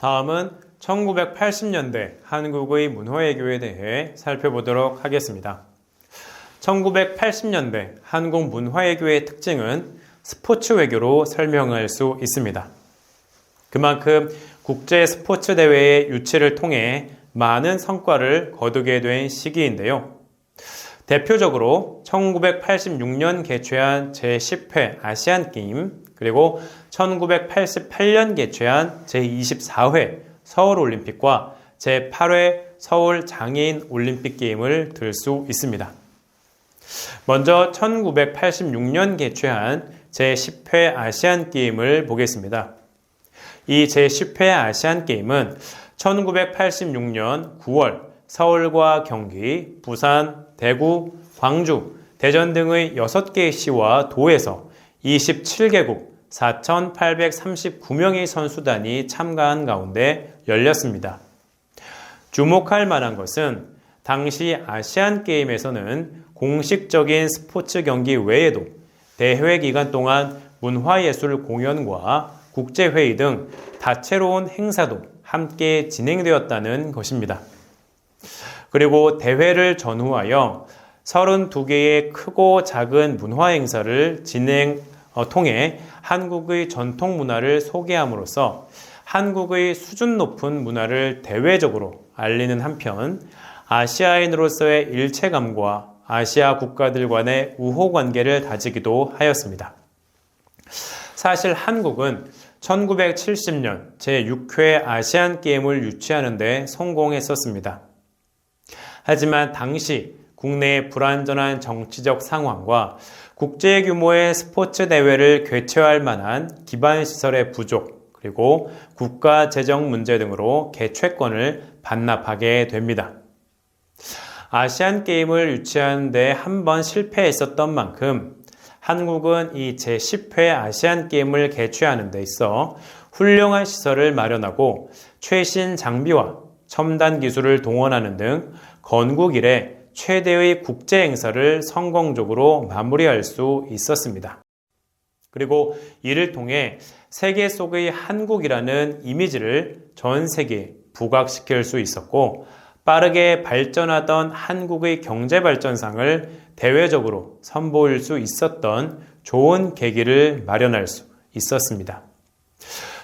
다음은 1980년대 한국의 문화외교에 대해 살펴보도록 하겠습니다. 1980년대 한국 문화외교의 특징은 스포츠 외교로 설명할 수 있습니다. 그만큼 국제 스포츠 대회의 유치를 통해 많은 성과를 거두게 된 시기인데요. 대표적으로 1986년 개최한 제10회 아시안게임, 그리고 1988년 개최한 제24회 서울올림픽과 제8회 서울장애인 올림픽 게임을 들 수 있습니다. 먼저 1986년 개최한 제10회 아시안게임을 보겠습니다. 이 제10회 아시안게임은 1986년 9월 서울과 경기, 부산, 대구, 광주, 대전 등의 6개의 시와 도에서 27개국 4,839명의 선수단이 참가한 가운데 열렸습니다. 주목할 만한 것은 당시 아시안게임에서는 공식적인 스포츠 경기 외에도 대회 기간 동안 문화예술 공연과 국제회의 등 다채로운 행사도 함께 진행되었다는 것입니다. 그리고 대회를 전후하여 32개의 크고 작은 문화행사를 통해 한국의 전통 문화를 소개함으로써 한국의 수준 높은 문화를 대외적으로 알리는 한편 아시아인으로서의 일체감과 아시아 국가들 간의 우호 관계를 다지기도 하였습니다. 사실 한국은 1970년 제6회 아시안게임을 유치하는 데 성공했었습니다. 하지만 당시 국내의 불완전한 정치적 상황과 국제 규모의 스포츠 대회를 개최할 만한 기반시설의 부족, 그리고 국가 재정 문제 등으로 개최권을 반납하게 됩니다. 아시안게임을 유치하는 데 한 번 실패했었던 만큼 한국은 이 제10회 아시안게임을 개최하는 데 있어 훌륭한 시설을 마련하고 최신 장비와 첨단 기술을 동원하는 등 건국 이래 최대의 국제 행사를 성공적으로 마무리할 수 있었습니다. 그리고 이를 통해 세계 속의 한국이라는 이미지를 전 세계에 부각시킬 수 있었고, 빠르게 발전하던 한국의 경제 발전상을 대외적으로 선보일 수 있었던 좋은 계기를 마련할 수 있었습니다.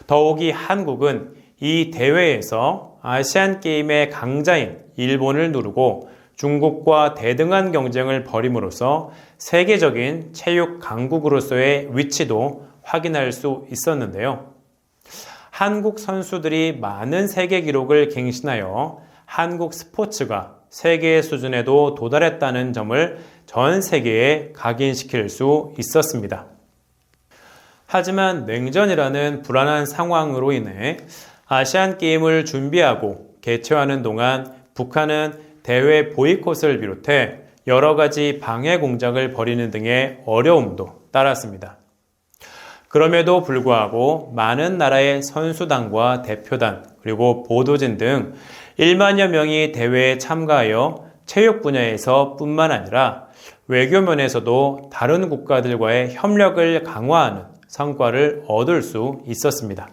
더욱이 한국은 이 대회에서 아시안게임의 강자인 일본을 누르고 중국과 대등한 경쟁을 벌임으로써 세계적인 체육 강국으로서의 위치도 확인할 수 있었는데요. 한국 선수들이 많은 세계 기록을 갱신하여 한국 스포츠가 세계 수준에도 도달했다는 점을 전 세계에 각인시킬 수 있었습니다. 하지만 냉전이라는 불안한 상황으로 인해 아시안게임을 준비하고 개최하는 동안 북한은 대회 보이콧을 비롯해 여러 가지 방해 공작을 벌이는 등의 어려움도 따랐습니다. 그럼에도 불구하고 많은 나라의 선수단과 대표단, 그리고 보도진 등 1만여 명이 대회에 참가하여 체육 분야에서 뿐만 아니라 외교 면에서도 다른 국가들과의 협력을 강화하는 성과를 얻을 수 있었습니다.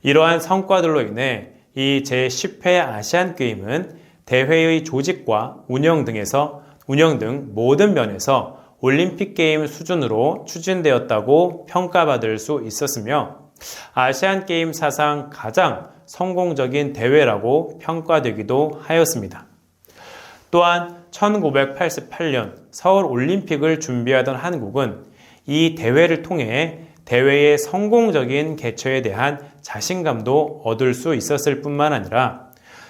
이러한 성과들로 인해 이 제10회 아시안게임은 대회의 조직과 운영 등 모든 면에서 올림픽 게임 수준으로 추진되었다고 평가받을 수 있었으며 아시안게임 사상 가장 성공적인 대회라고 평가되기도 하였습니다. 또한 1988년 서울올림픽을 준비하던 한국은 이 대회를 통해 대회의 성공적인 개최에 대한 자신감도 얻을 수 있었을 뿐만 아니라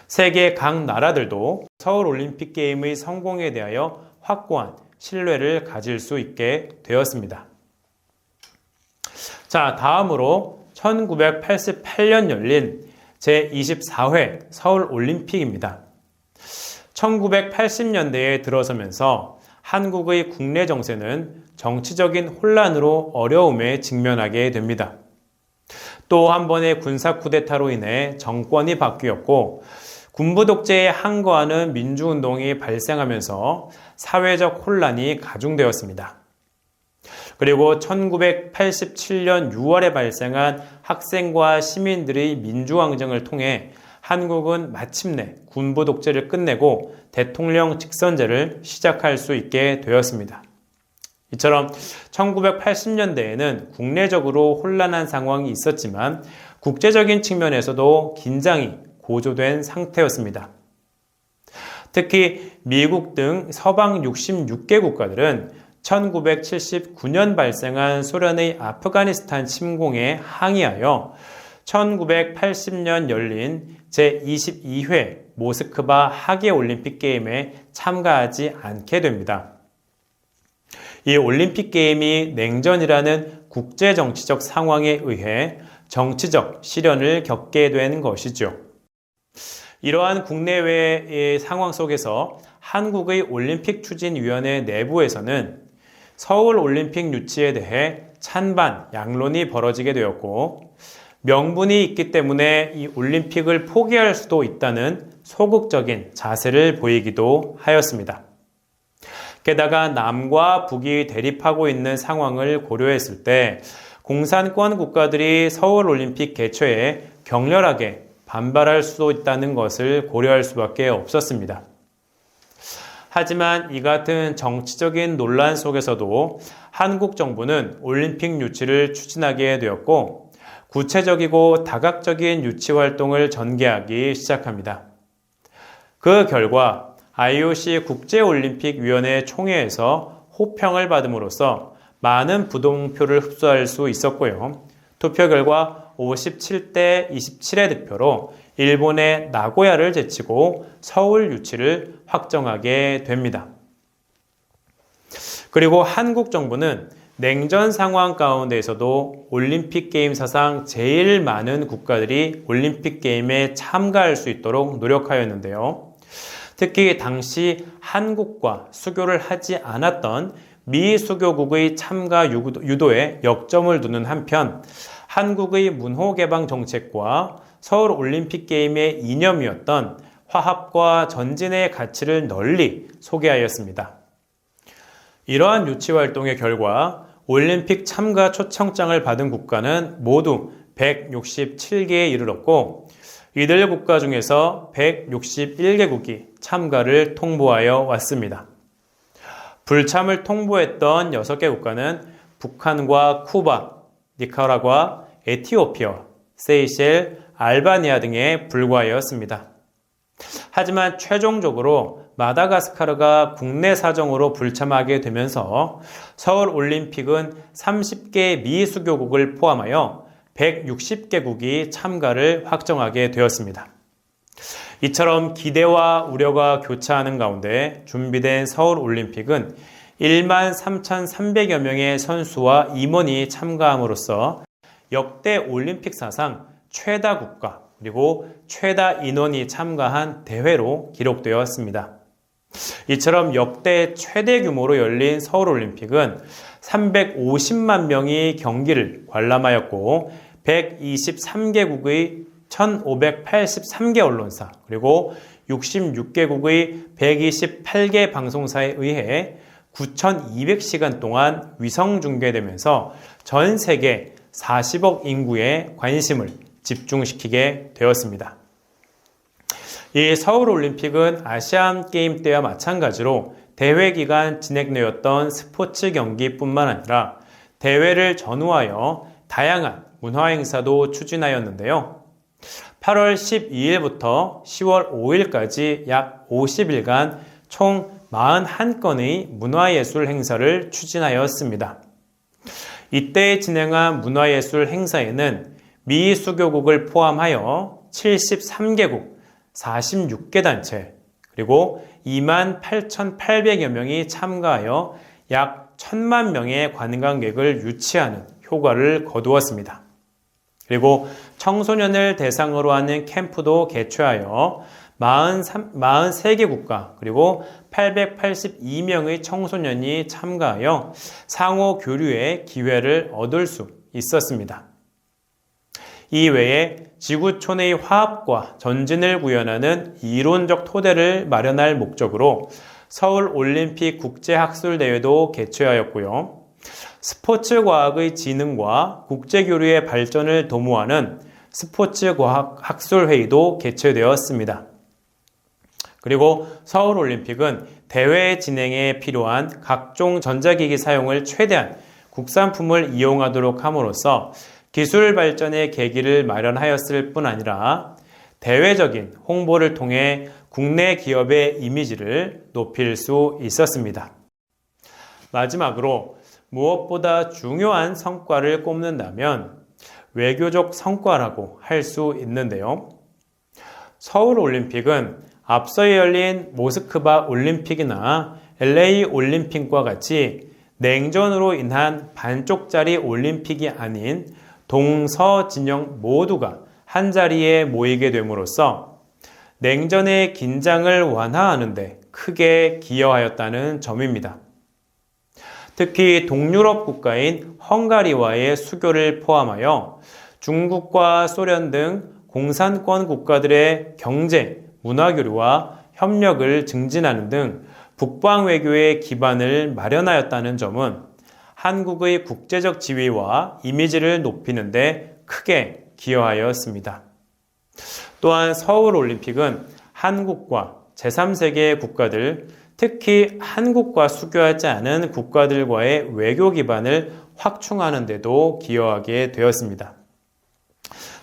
세계 각 나라들도 서울올림픽 게임의 성공에 대하여 확고한 신뢰를 가질 수 있게 되었습니다. 자, 다음으로 1988년 열린 제24회 서울올림픽입니다. 1980년대에 들어서면서 한국의 국내 정세는 정치적인 혼란으로 어려움에 직면하게 됩니다. 또 한 번의 군사 쿠데타로 인해 정권이 바뀌었고 군부 독재에 항거하는 민주운동이 발생하면서 사회적 혼란이 가중되었습니다. 그리고 1987년 6월에 발생한 학생과 시민들의 민주항쟁을 통해 한국은 마침내 군부 독재를 끝내고 대통령 직선제를 시작할 수 있게 되었습니다. 이처럼 1980년대에는 국내적으로 혼란한 상황이 있었지만 국제적인 측면에서도 긴장이 고조된 상태였습니다. 특히 미국 등 서방 66개 국가들은 1979년 발생한 소련의 아프가니스탄 침공에 항의하여 1980년 열린 제22회 모스크바 하계올림픽 게임에 참가하지 않게 됩니다. 이 올림픽 게임이 냉전이라는 국제정치적 상황에 의해 정치적 시련을 겪게 된 것이죠. 이러한 국내외의 상황 속에서 한국의 올림픽추진위원회 내부에서는 서울올림픽 유치에 대해 찬반 양론이 벌어지게 되었고, 명분이 있기 때문에 이 올림픽을 포기할 수도 있다는 소극적인 자세를 보이기도 하였습니다. 게다가 남과 북이 대립하고 있는 상황을 고려했을 때 공산권 국가들이 서울올림픽 개최에 격렬하게 반발할 수도 있다는 것을 고려할 수밖에 없었습니다. 하지만 이 같은 정치적인 논란 속에서도 한국 정부는 올림픽 유치를 추진하게 되었고, 구체적이고 다각적인 유치 활동을 전개하기 시작합니다. 그 결과 IOC 국제올림픽위원회 총회에서 호평을 받음으로써 많은 부동표를 흡수할 수 있었고요. 투표 결과 57대 27의 득표로 일본의 나고야를 제치고 서울 유치를 확정하게 됩니다. 그리고 한국 정부는 냉전 상황 가운데에서도 올림픽 게임 사상 제일 많은 국가들이 올림픽 게임에 참가할 수 있도록 노력하였는데요. 특히 당시 한국과 수교를 하지 않았던 미수교국의 참가 유도에 역점을 두는 한편, 한국의 문호개방 정책과 서울올림픽 게임의 이념이었던 화합과 전진의 가치를 널리 소개하였습니다. 이러한 유치활동의 결과 올림픽 참가 초청장을 받은 국가는 모두 167개에 이르렀고, 이들 국가 중에서 161개국이 참가를 통보하여 왔습니다. 불참을 통보했던 6개 국가는 북한과 쿠바, 니카라과, 에티오피아, 세이셸, 알바니아 등에 불과하였습니다. 하지만 최종적으로 마다가스카르가 국내 사정으로 불참하게 되면서 서울올림픽은 30개 미수교국을 포함하여 160개국이 참가를 확정하게 되었습니다. 이처럼 기대와 우려가 교차하는 가운데 준비된 서울올림픽은 13,300여 명의 선수와 임원이 참가함으로써 역대 올림픽 사상 최다 국가 그리고 최다 인원이 참가한 대회로 기록되었습니다. 이처럼 역대 최대 규모로 열린 서울올림픽은 350만 명이 경기를 관람하였고 123개국의 1583개 언론사 그리고 66개국의 128개 방송사에 의해 9,200시간 동안 위성 중계되면서 전 세계 40억 인구의 관심을 집중시키게 되었습니다. 이 서울올림픽은 아시안게임 때와 마찬가지로 대회 기간 진행되었던 스포츠 경기뿐만 아니라 대회를 전후하여 다양한 문화행사도 추진하였는데요. 8월 12일부터 10월 5일까지 약 50일간 총 41건의 문화예술 행사를 추진하였습니다. 이때 진행한 문화예술 행사에는 미수교국을 포함하여 73개국, 46개 단체, 그리고 28,800여 명이 참가하여 약 1,000만 명의 관광객을 유치하는 효과를 거두었습니다. 그리고 청소년을 대상으로 하는 캠프도 개최하여 43개 국가 그리고 882명의 청소년이 참가하여 상호 교류의 기회를 얻을 수 있었습니다. 이외에 지구촌의 화합과 전진을 구현하는 이론적 토대를 마련할 목적으로 서울올림픽 국제학술대회도 개최하였고요. 스포츠과학의 진흥과 국제교류의 발전을 도모하는 스포츠과학 학술회의도 개최되었습니다. 그리고 서울올림픽은 대회 진행에 필요한 각종 전자기기 사용을 최대한 국산품을 이용하도록 함으로써 기술 발전의 계기를 마련하였을 뿐 아니라 대외적인 홍보를 통해 국내 기업의 이미지를 높일 수 있었습니다. 마지막으로 무엇보다 중요한 성과를 꼽는다면 외교적 성과라고 할 수 있는데요. 서울올림픽은 앞서 열린 모스크바 올림픽이나 LA 올림픽과 같이 냉전으로 인한 반쪽짜리 올림픽이 아닌 동서 진영 모두가 한자리에 모이게 됨으로써 냉전의 긴장을 완화하는 데 크게 기여하였다는 점입니다. 특히 동유럽 국가인 헝가리와의 수교를 포함하여 중국과 소련 등 공산권 국가들의 경제, 문화교류와 협력을 증진하는 등 북방 외교의 기반을 마련하였다는 점은 한국의 국제적 지위와 이미지를 높이는 데 크게 기여하였습니다. 또한 서울올림픽은 한국과 제3세계 국가들, 특히 한국과 수교하지 않은 국가들과의 외교 기반을 확충하는 데도 기여하게 되었습니다.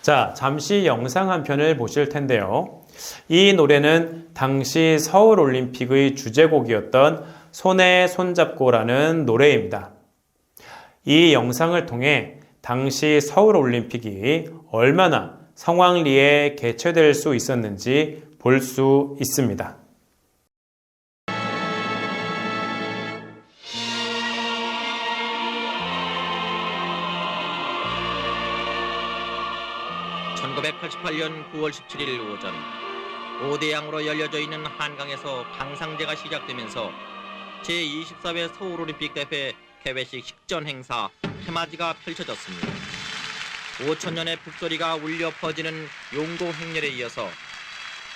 자, 잠시 영상 한 편을 보실 텐데요. 이 노래는 당시 서울올림픽의 주제곡이었던 손에 손잡고라는 노래입니다. 이 영상을 통해 당시 서울올림픽이 얼마나 성황리에 개최될 수 있었는지 볼 수 있습니다. (1988년 9월 17일) 오전 5대양으로 열려져 있는 한강에서 방상제가 시작되면서 제24회 서울올림픽 대회 개회식 식전 행사 해맞이가 펼쳐졌습니다. 5천년의 북소리가 울려 퍼지는 용도 행렬에 이어서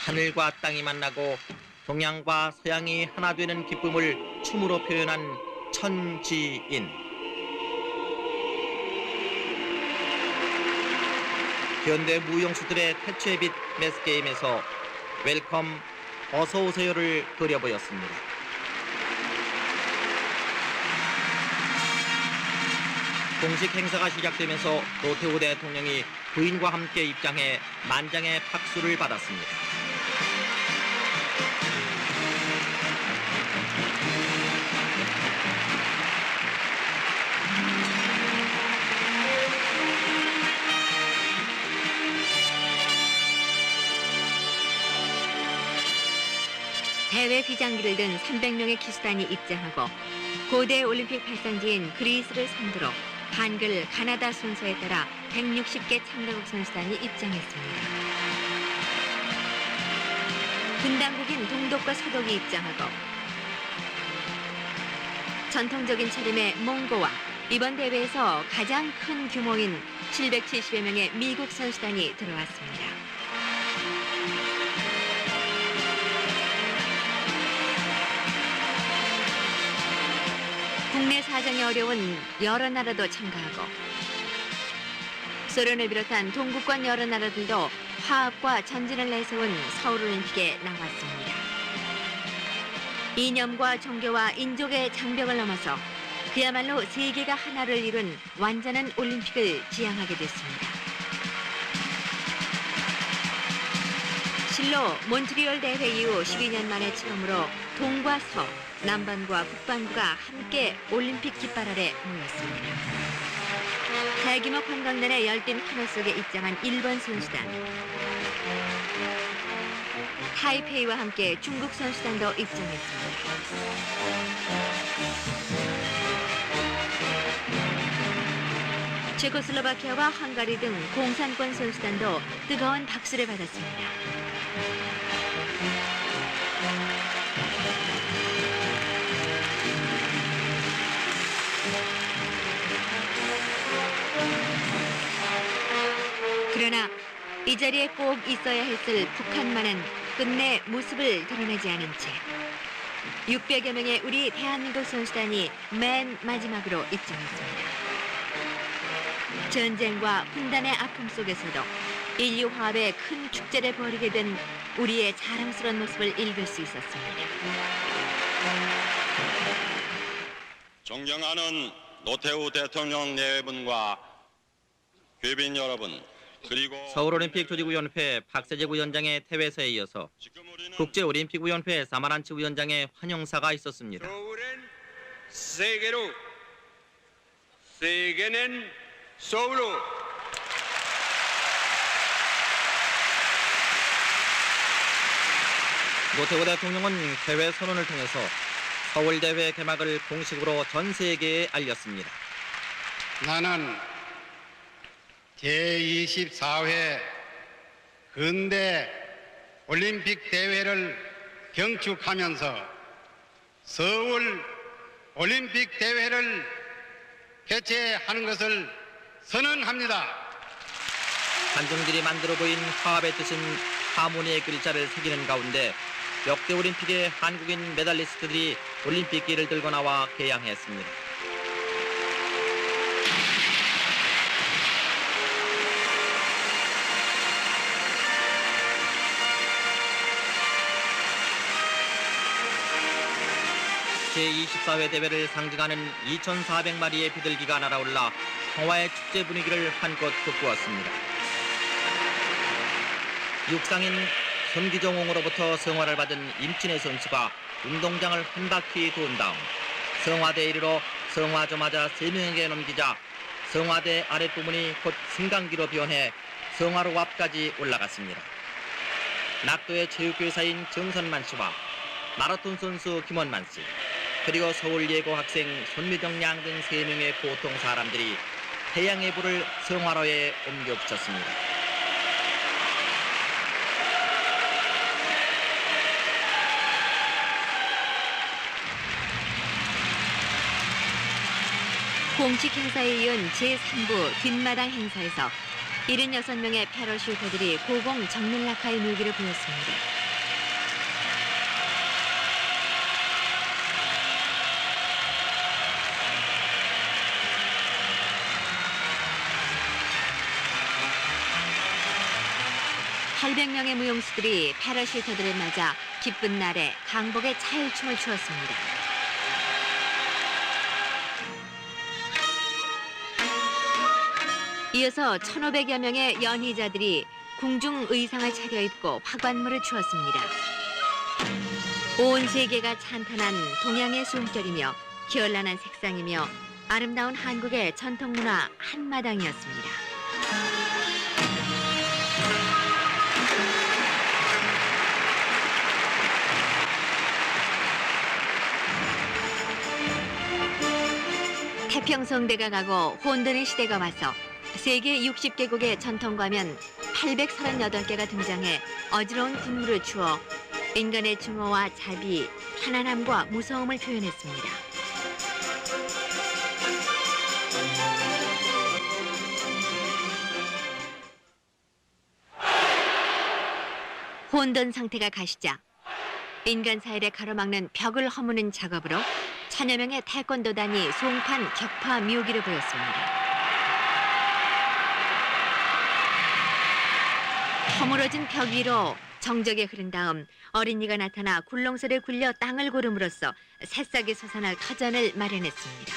하늘과 땅이 만나고 동양과 서양이 하나 되는 기쁨을 춤으로 표현한 천지인. 현대 무용수들의 태초의 빛 매스게임에서 웰컴 어서오세요를 그려보였습니다. 공식 행사가 시작되면서 노태우 대통령이 부인과 함께 입장해 만장의 박수를 받았습니다. 대회 비장기를 든 300명의 기수단이 입장하고 고대 올림픽 발상지인 그리스를 선두로 한글 가나다 순서에 따라 160개 참가국 선수단이 입장했습니다. 분당국인 동독과 서독이 입장하고 전통적인 차림의 몽고와 이번 대회에서 가장 큰 규모인 770여 명의 미국 선수단이 들어왔습니다. 국내 사정이 어려운 여러 나라도 참가하고 소련을 비롯한 동구권 여러 나라들도 화합과 전진을 내세운 서울올림픽에 나왔습니다. 이념과 종교와 인종의 장벽을 넘어서 그야말로 세계가 하나를 이룬 완전한 올림픽을 지향하게 됐습니다. 실로 몬트리올 대회 이후 12년 만에 처음으로 동과 서, 남반구와 북반구가 함께 올림픽 깃발 아래 모였습니다. 대규모 관광단의 열띤 환호 속에 입장한 일본 선수단, 타이페이와 함께 중국 선수단도 입장했습니다. 체코슬로바키아와 헝가리 등 공산권 선수단도 뜨거운 박수를 받았습니다. 그러나 이 자리에 꼭 있어야 했을 북한만은 끝내 모습을 드러내지 않은 채 600여 명의 우리 대한민국 선수단이 맨 마지막으로 입장했습니다. 전쟁과 분단의 아픔 속에서도 인류 화합의 큰 축제를 벌이게 된 우리의 자랑스러운 모습을 읽을 수 있었습니다. 존경하는 노태우 대통령 내외분과 귀빈 여러분, 그리고 서울올림픽 조직위원회 박세재 위원장의 퇴회서에 이어서 지금 우리는 국제올림픽위원회 사마란치 위원장의 환영사가 있었습니다. 서울은 세계로, 세계는 서울로. 노태우 대통령은 퇴회 선언을 통해서 서울대회 개막을 공식으로 전 세계에 알렸습니다. 나는 제24회 근대 올림픽 대회를 경축하면서 서울 올림픽 대회를 개최하는 것을 선언합니다. 관중들이 만들어 보인 화합의 뜻은 하모니의 글자를 새기는 가운데 역대 올림픽의 한국인 메달리스트들이 올림픽기를 들고 나와 개양했습니다. 제24회 대회를 상징하는 2,400마리의 비둘기가 날아올라 평화의 축제 분위기를 한껏 돋구었습니다. 육상인 손기정홍으로부터 성화를 받은 임진애 선수가 운동장을 한 바퀴 돈 다음 성화대에 이르러 성화조마자 3명에게 넘기자 성화대 아랫부분이 곧 승강기로 변해 성화로 앞까지 올라갔습니다. 낙도의 체육교사인 정선만 씨와 마라톤 선수 김원만 씨, 그리고 서울예고 학생 손미정 양 등 3명의 보통 사람들이 태양의 불을 성화로에 옮겨 붙였습니다. 공식 행사에 이은 제3부 뒷마당 행사에서 76명의 패러슈터들이 고공 정밀 낙하의 묘기를 보였습니다. (800명의) 무용수들이 패러슈터들을 맞아 기쁜 날에 강복의 차일춤을 추었습니다. 이어서 1,500여 명의 연희자들이 궁중 의상을 차려입고 화관물을 추었습니다. 온 세계가 찬탄한 동양의 숨결이며 기얼란한 색상이며 아름다운 한국의 전통문화 한마당이었습니다. 태평성대가 가고 혼돈의 시대가 와서 세계 60개국의 전통가면 838개가 등장해 어지러운 군무를 추어 인간의 증오와 자비, 편안함과 무서움을 표현했습니다. 혼돈 상태가 가시자 인간 사회를 가로막는 벽을 허무는 작업으로 1000여 명의 태권도단이 송판, 격파, 묘기를 보였습니다. 허물어진 벽 위로 정적이 흐른 다음 어린이가 나타나 굴렁쇠를 굴려 땅을 고름으로써 새싹이 솟아날 터전을 마련했습니다.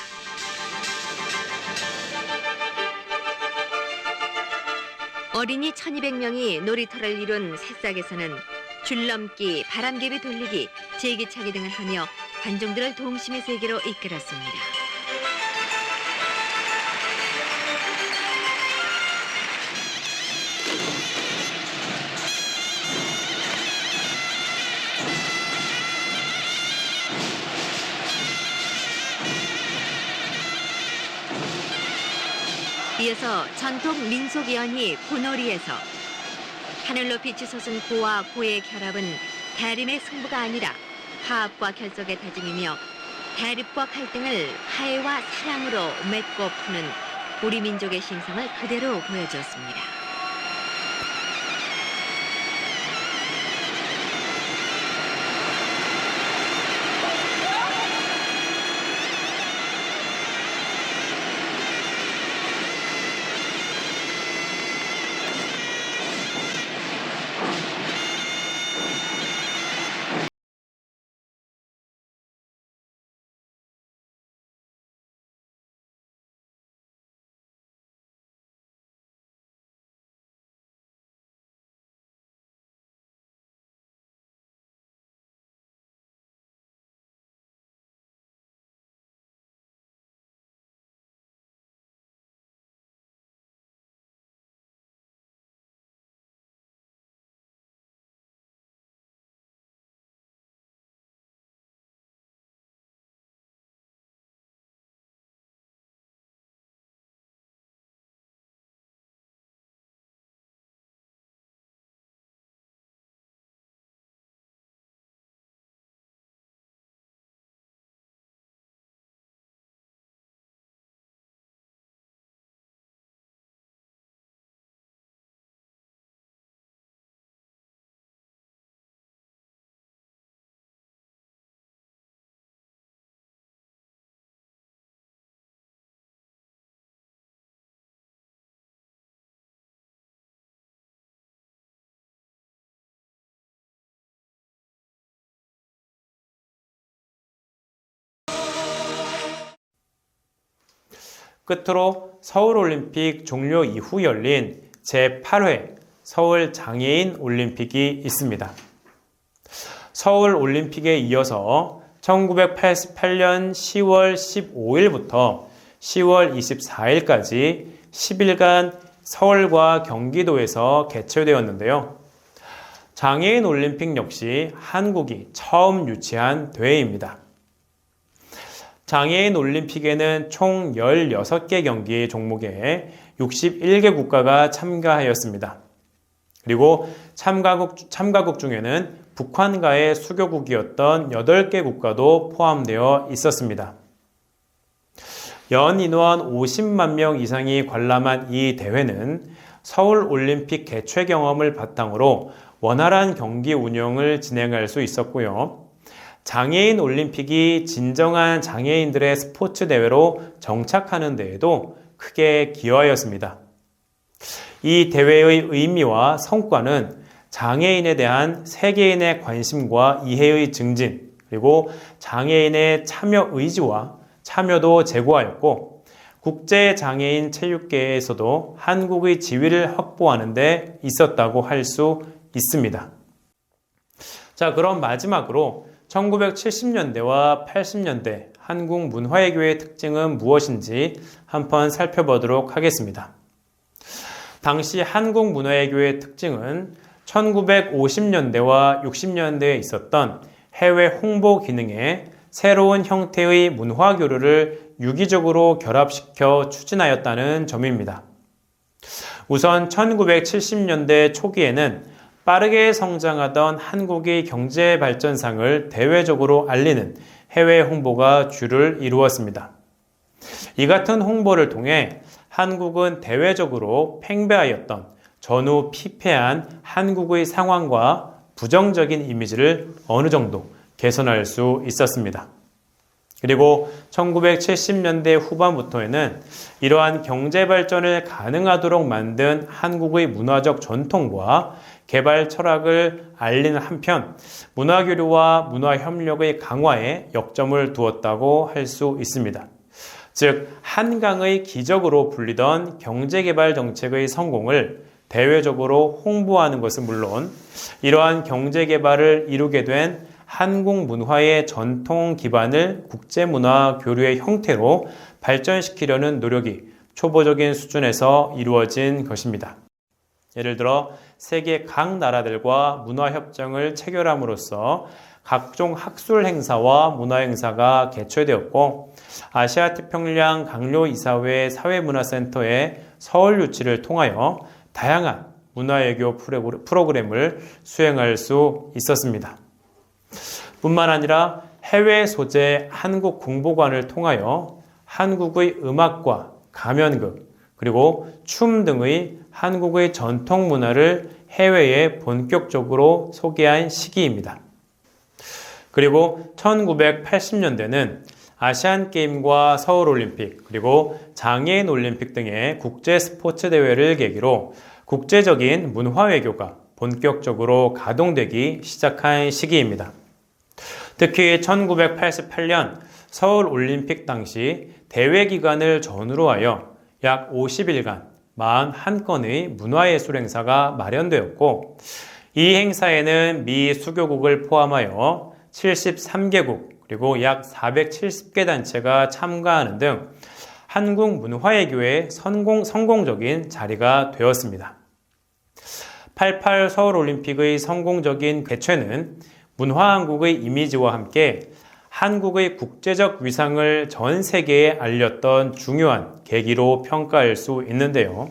어린이 1200명이 놀이터를 이룬 새싹에서는 줄넘기, 바람개비 돌리기, 제기차기 등을 하며 관중들을 동심의 세계로 이끌었습니다. 이어서 전통 민속 연희 고놀이에서 하늘 높이 치솟은 고와 고의 결합은 대림의 승부가 아니라 화합과 결속의 다짐이며 대립과 갈등을 화해와 사랑으로 맺고 푸는 우리 민족의 신성을 그대로 보여주었습니다. 끝으로 서울올림픽 종료 이후 열린 제8회 서울장애인 올림픽이 있습니다. 서울올림픽에 이어서 1988년 10월 15일부터 10월 24일까지 10일간 서울과 경기도에서 개최되었는데요. 장애인 올림픽 역시 한국이 처음 유치한 대회입니다. 장애인 올림픽에는 총 16개 경기 종목에 61개 국가가 참가하였습니다. 그리고 참가국 중에는 북한과의 수교국이었던 8개 국가도 포함되어 있었습니다. 연 인원 50만 명 이상이 관람한 이 대회는 서울올림픽 개최 경험을 바탕으로 원활한 경기 운영을 진행할 수 있었고요. 장애인 올림픽이 진정한 장애인들의 스포츠 대회로 정착하는 데에도 크게 기여하였습니다. 이 대회의 의미와 성과는 장애인에 대한 세계인의 관심과 이해의 증진, 그리고 장애인의 참여 의지와 참여도 제고하였고, 국제장애인 체육계에서도 한국의 지위를 확보하는 데 있었다고 할 수 있습니다. 자, 그럼 마지막으로 1970년대와 80년대 한국 문화외교의 특징은 무엇인지 한번 살펴보도록 하겠습니다. 당시 한국 문화외교의 특징은 1950년대와 60년대에 있었던 해외 홍보 기능에 새로운 형태의 문화교류를 유기적으로 결합시켜 추진하였다는 점입니다. 우선 1970년대 초기에는 빠르게 성장하던 한국의 경제 발전상을 대외적으로 알리는 해외 홍보가 주를 이루었습니다. 이 같은 홍보를 통해 한국은 대외적으로 팽배하였던 전후 피폐한 한국의 상황과 부정적인 이미지를 어느 정도 개선할 수 있었습니다. 그리고 1970년대 후반부터에는 이러한 경제 발전을 가능하도록 만든 한국의 문화적 전통과 개발 철학을 알리는 한편 문화교류와 문화협력의 강화에 역점을 두었다고 할 수 있습니다. 즉, 한강의 기적으로 불리던 경제개발 정책의 성공을 대외적으로 홍보하는 것은 물론 이러한 경제개발을 이루게 된 한국 문화의 전통 기반을 국제문화 교류의 형태로 발전시키려는 노력이 초보적인 수준에서 이루어진 것입니다. 예를 들어 세계 각 나라들과 문화협정을 체결함으로써 각종 학술 행사와 문화 행사가 개최되었고, 아시아태평양 강요이사회 사회문화센터의 서울 유치를 통하여 다양한 문화외교 프로그램을 수행할 수 있었습니다. 뿐만 아니라 해외 소재 한국 공보관을 통하여 한국의 음악과 가면극, 그리고 춤 등의 한국의 전통 문화를 해외에 본격적으로 소개한 시기입니다. 그리고 1980년대는 아시안게임과 서울올림픽, 그리고 장애인 올림픽 등의 국제 스포츠 대회를 계기로 국제적인 문화외교가 본격적으로 가동되기 시작한 시기입니다. 특히 1988년 서울올림픽 당시 대회 기간을 전후로 하여 약 50일간 41건의 문화예술 행사가 마련되었고, 이 행사에는 미 수교국을 포함하여 73개국 그리고 약 470개 단체가 참가하는 등 한국 문화외교의 성공적인 자리가 되었습니다. 88 서울올림픽의 성공적인 개최는 문화한국의 이미지와 함께 한국의 국제적 위상을 전 세계에 알렸던 중요한 계기로 평가할 수 있는데요.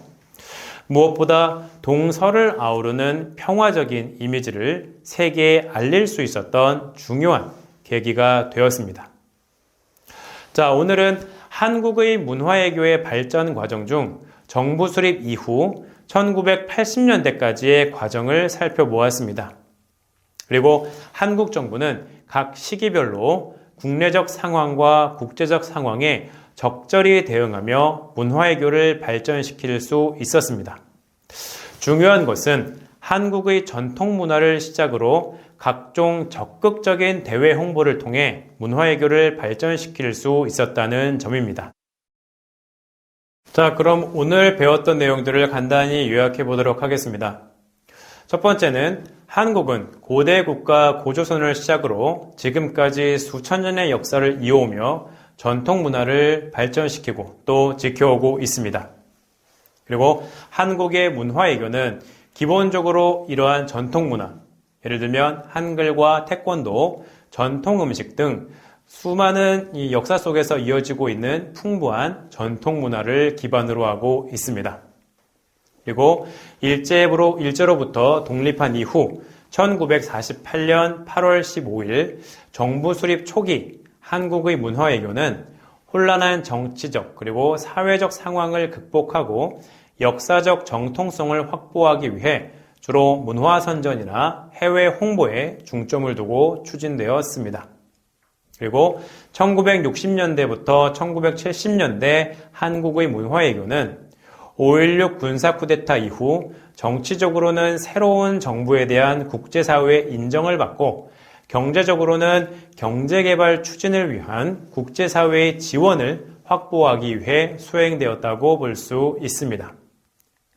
무엇보다 동서를 아우르는 평화적인 이미지를 세계에 알릴 수 있었던 중요한 계기가 되었습니다. 자, 오늘은 한국의 문화외교의 발전 과정 중 정부 수립 이후 1980년대까지의 과정을 살펴보았습니다. 그리고 한국 정부는 각 시기별로 국내적 상황과 국제적 상황에 적절히 대응하며 문화외교를 발전시킬 수 있었습니다. 중요한 것은 한국의 전통 문화를 시작으로 각종 적극적인 대외 홍보를 통해 문화외교를 발전시킬 수 있었다는 점입니다. 자, 그럼 오늘 배웠던 내용들을 간단히 요약해 보도록 하겠습니다. 첫 번째는 한국은 고대 국가 고조선을 시작으로 지금까지 수천 년의 역사를 이어오며 전통 문화를 발전시키고 또 지켜오고 있습니다. 그리고 한국의 문화외교는 기본적으로 이러한 전통 문화, 예를 들면 한글과 태권도, 전통 음식 등 수많은 이 역사 속에서 이어지고 있는 풍부한 전통 문화를 기반으로 하고 있습니다. 그리고 일제로부터 독립한 이후 1948년 8월 15일 정부 수립 초기 한국의 문화외교는 혼란한 정치적 그리고 사회적 상황을 극복하고 역사적 정통성을 확보하기 위해 주로 문화 선전이나 해외 홍보에 중점을 두고 추진되었습니다. 그리고 1960년대부터 1970년대 한국의 문화외교는 5.16 군사 쿠데타 이후 정치적으로는 새로운 정부에 대한 국제사회의 인정을 받고 경제적으로는 경제개발 추진을 위한 국제사회의 지원을 확보하기 위해 수행되었다고 볼 수 있습니다.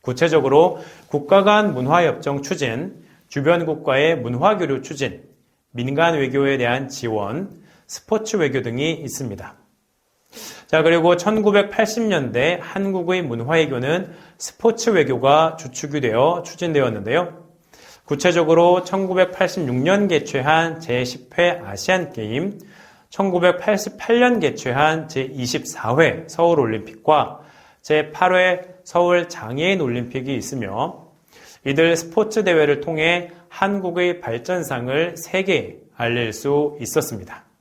구체적으로 국가 간 문화협정 추진, 주변 국가의 문화교류 추진, 민간 외교에 대한 지원, 스포츠 외교 등이 있습니다. 자, 그리고 1980년대 한국의 문화외교는 스포츠 외교가 주축이 되어 추진되었는데요. 구체적으로 1986년 개최한 제10회 아시안게임, 1988년 개최한 제24회 서울올림픽과 제8회 서울 장애인 올림픽이 있으며 이들 스포츠 대회를 통해 한국의 발전상을 세계에 알릴 수 있었습니다.